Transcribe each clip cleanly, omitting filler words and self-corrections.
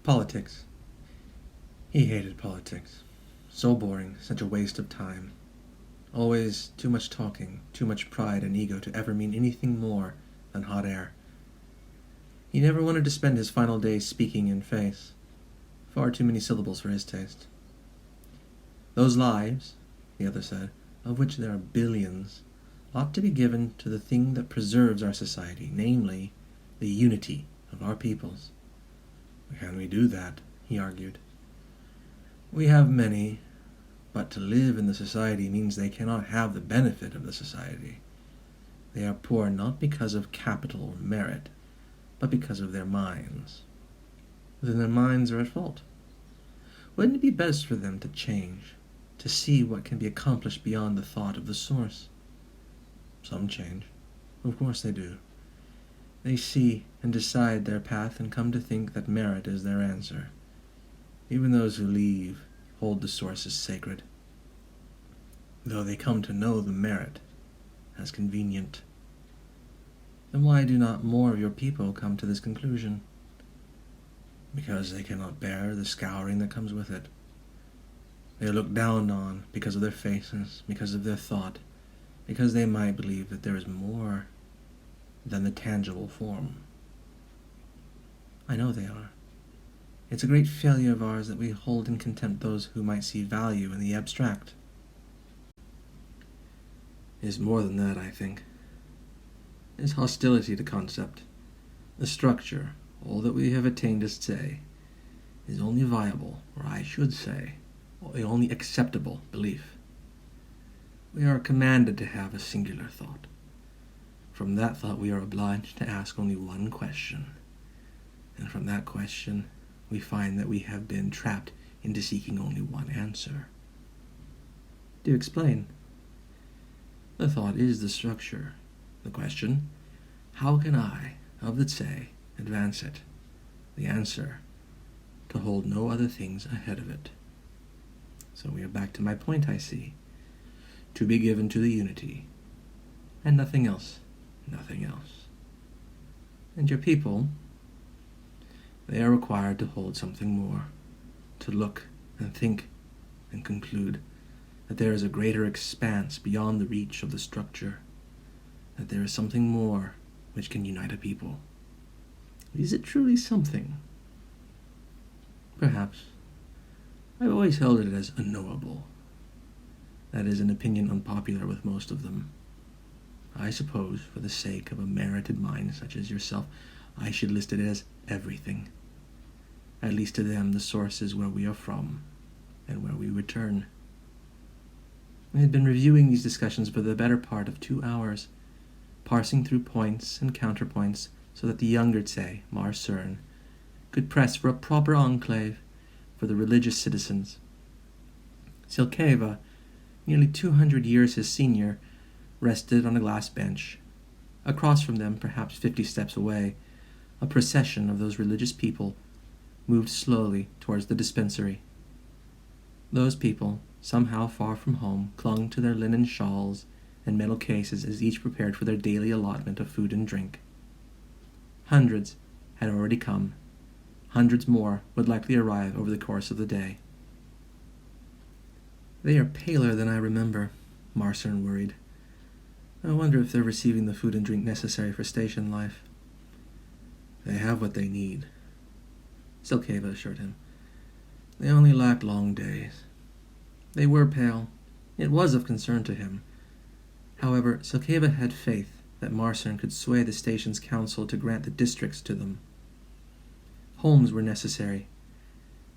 Politics. He hated politics. So boring, such a waste of time. Always too much talking, too much pride and ego to ever mean anything more than hot air. He never wanted to spend his final days speaking in face. Far too many syllables for his taste. Those lives, the other said, of which there are billions, ought to be given to the thing that preserves our society, namely, the unity of our peoples. Can we do that? He argued. We have many, but to live in the society means they cannot have the benefit of the society. They are poor not because of capital or merit, but because of their minds. Then their minds are at fault. Wouldn't it be best for them to change, to see what can be accomplished beyond the thought of the source? Some change. Of course they do. They see and decide their path and come to think that merit is their answer. Even those who leave hold the source as sacred, though they come to know the merit as convenient. Then why do not more of your people come to this conclusion? Because they cannot bear the scouring that comes with it. They are looked down on because of their faces, because of their thought, because they might believe that there is more than the tangible form. I know they are. It's a great failure of ours that we hold in contempt those who might see value in the abstract. It is more than that, I think. It is hostility to concept. The structure, all that we have attained to say, is only viable, or I should say, the only acceptable belief. We are commanded to have a singular thought. From that thought we are obliged to ask only one question, and from that question we find that we have been trapped into seeking only one answer. Do explain. The thought is the structure. The question, how can I, of the say, advance it? The answer, to hold no other things ahead of it. So we are back to my point, I see. To be given to the unity, and nothing else. Nothing else. And your people, they are required to hold something more, to look and think and conclude that there is a greater expanse beyond the reach of the structure, that there is something more which can unite a people. Is it truly something? Perhaps. I've always held it as unknowable. That is an opinion unpopular with most of them. I suppose, for the sake of a merited mind such as yourself, I should list it as everything. At least to them the source is where we are from, and where we return. We had been reviewing these discussions for the better part of 2 hours, parsing through points and counterpoints so that the younger Tsay, Marcern, could press for a proper enclave for the religious citizens. Sylkaeva, nearly 200 years his senior, rested on a glass bench. Across from them, perhaps 50 steps away, a procession of those religious people moved slowly towards the dispensary. Those people, somehow far from home, clung to their linen shawls and metal cases as each prepared for their daily allotment of food and drink. Hundreds had already come. Hundreds more would likely arrive over the course of the day. They are paler than I remember, Marcern worried. I wonder if they're receiving the food and drink necessary for station life. They have what they need, Sylkaeva assured him. They only lack long days. They were pale. It was of concern to him. However, Sylkaeva had faith that Marcern could sway the station's council to grant the districts to them. Homes were necessary.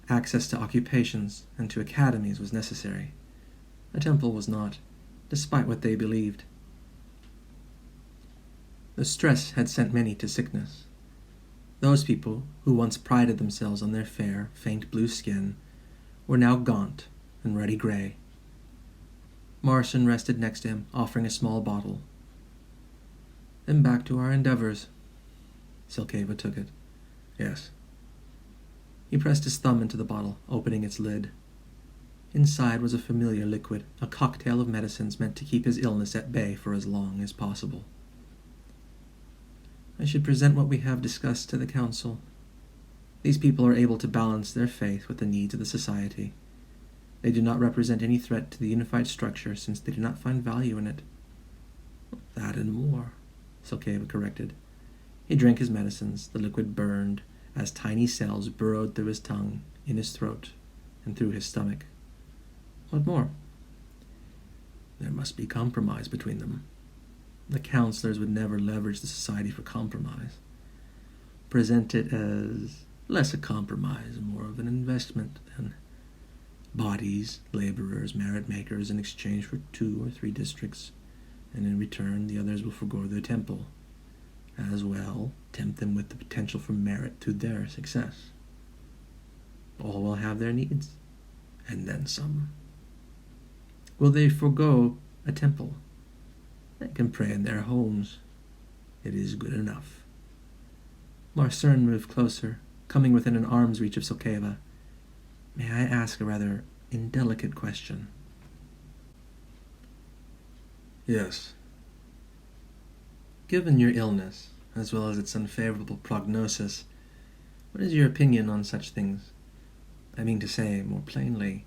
Access to occupations and to academies was necessary. A temple was not, despite what they believed. The stress had sent many to sickness. Those people, who once prided themselves on their fair, faint blue skin, were now gaunt and ruddy gray. Marcern rested next to him, offering a small bottle. Then back to our endeavors. Sylkaeva took it. Yes. He pressed his thumb into the bottle, opening its lid. Inside was a familiar liquid, a cocktail of medicines meant to keep his illness at bay for as long as possible. I should present what we have discussed to the council. These people are able to balance their faith with the needs of the society. They do not represent any threat to the unified structure, since they do not find value in it. That and more, Sylkaeva corrected. He drank his medicines. The liquid burned as tiny cells burrowed through his tongue, in his throat, and through his stomach. What more? There must be compromise between them. The counselors would never leverage the society for compromise. Present it as less a compromise, more of an investment than bodies, laborers, merit makers in exchange for 2 or 3 districts, and in return the others will forgo their temple. As well, tempt them with the potential for merit through their success. All will have their needs, and then some. Will they forgo a temple? They can pray in their homes. It is good enough. Marcern moved closer, coming within an arm's reach of Sylkaeva. May I ask a rather indelicate question? Yes. Given your illness, as well as its unfavorable prognosis, what is your opinion on such things? I mean to say, more plainly,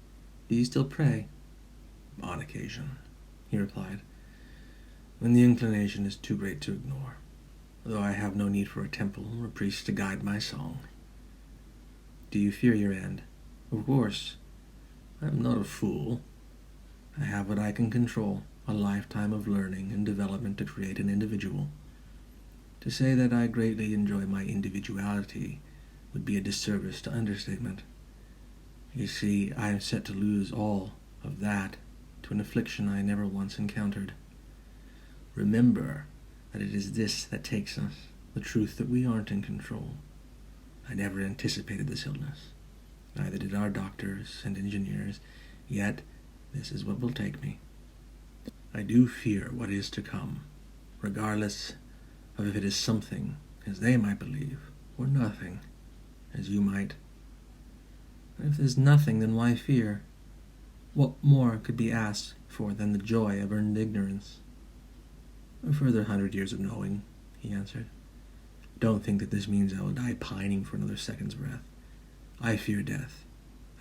do you still pray? On occasion, he replied. When the inclination is too great to ignore, though I have no need for a temple or a priest to guide my song. Do you fear your end? Of course. I am not a fool. I have what I can control, a lifetime of learning and development to create an individual. To say that I greatly enjoy my individuality would be a disservice to understatement. You see, I am set to lose all of that to an affliction I never once encountered. Remember that it is this that takes us, the truth that we aren't in control. I never anticipated this illness. Neither did our doctors and engineers, yet this is what will take me. I do fear what is to come, regardless of if it is something, as they might believe, or nothing, as you might. If there's nothing, then why fear? What more could be asked for than the joy of earned ignorance? A further 100 years of knowing, he answered. Don't think that this means I will die pining for another second's breath. I fear death.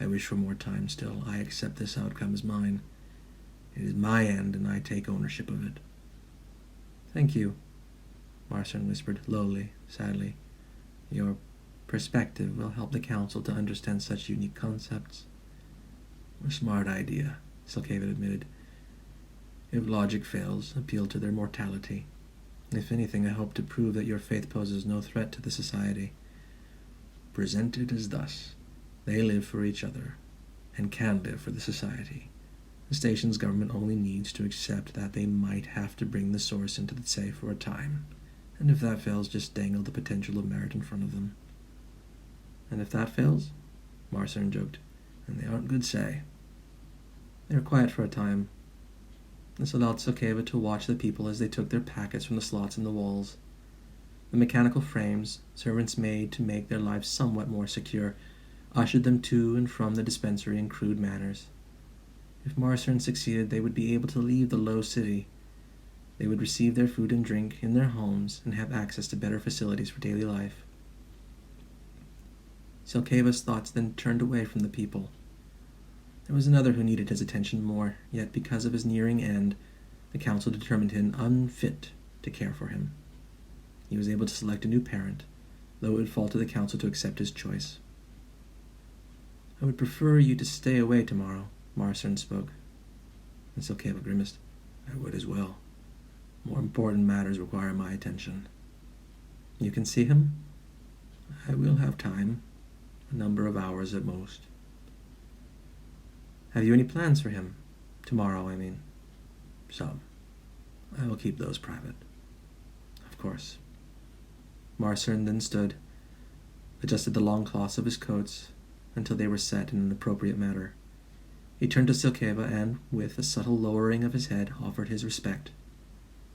I wish for more time still. I accept this outcome as mine. It is my end, and I take ownership of it. Thank you, Marcern whispered, lowly, sadly. Your perspective will help the council to understand such unique concepts. A smart idea, Sylkaeva admitted. If logic fails, appeal to their mortality. If anything, I hope to prove that your faith poses no threat to the society. Present it as thus. They live for each other, and can live for the society. The station's government only needs to accept that they might have to bring the source into the safe for a time, and if that fails, just dangle the potential of merit in front of them. And if that fails? Marcern joked. And they aren't good say. They were quiet for a time. This allowed Sylkaeva to watch the people as they took their packets from the slots in the walls. The mechanical frames, servants made to make their lives somewhat more secure, ushered them to and from the dispensary in crude manners. If Marcern succeeded, they would be able to leave the low city. They would receive their food and drink in their homes and have access to better facilities for daily life. Sylkaeva's thoughts then turned away from the people. There was another who needed his attention more, yet because of his nearing end, the council determined him unfit to care for him. He was able to select a new parent, though it would fall to the council to accept his choice. I would prefer you to stay away tomorrow, Marcern spoke. And Sylkaeva grimaced. I would as well. More important matters require my attention. You can see him? I will have time. A number of hours at most. Have you any plans for him? Tomorrow, I mean. Some. I will keep those private. Of course. Marcern then stood, adjusted the long cloths of his coats until they were set in an appropriate manner. He turned to Sylkaeva and, with a subtle lowering of his head, offered his respect.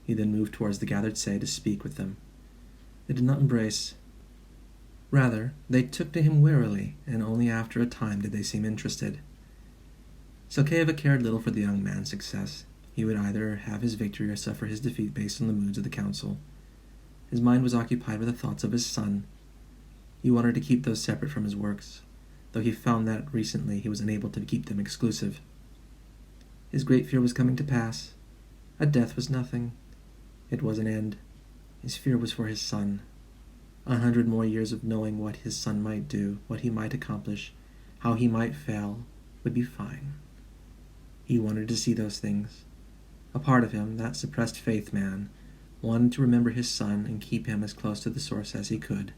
He then moved towards the gathered say to speak with them. They did not embrace. Rather, they took to him warily, and only after a time did they seem interested. Sylkaeva cared little for the young man's success. He would either have his victory or suffer his defeat based on the moods of the council. His mind was occupied with the thoughts of his son. He wanted to keep those separate from his works, though he found that recently he was unable to keep them exclusive. His great fear was coming to pass. A death was nothing. It was an end. His fear was for his son. 100 more years of knowing what his son might do, what he might accomplish, how he might fail, would be fine. He wanted to see those things. A part of him, that suppressed faith man, wanted to remember his son and keep him as close to the source as he could.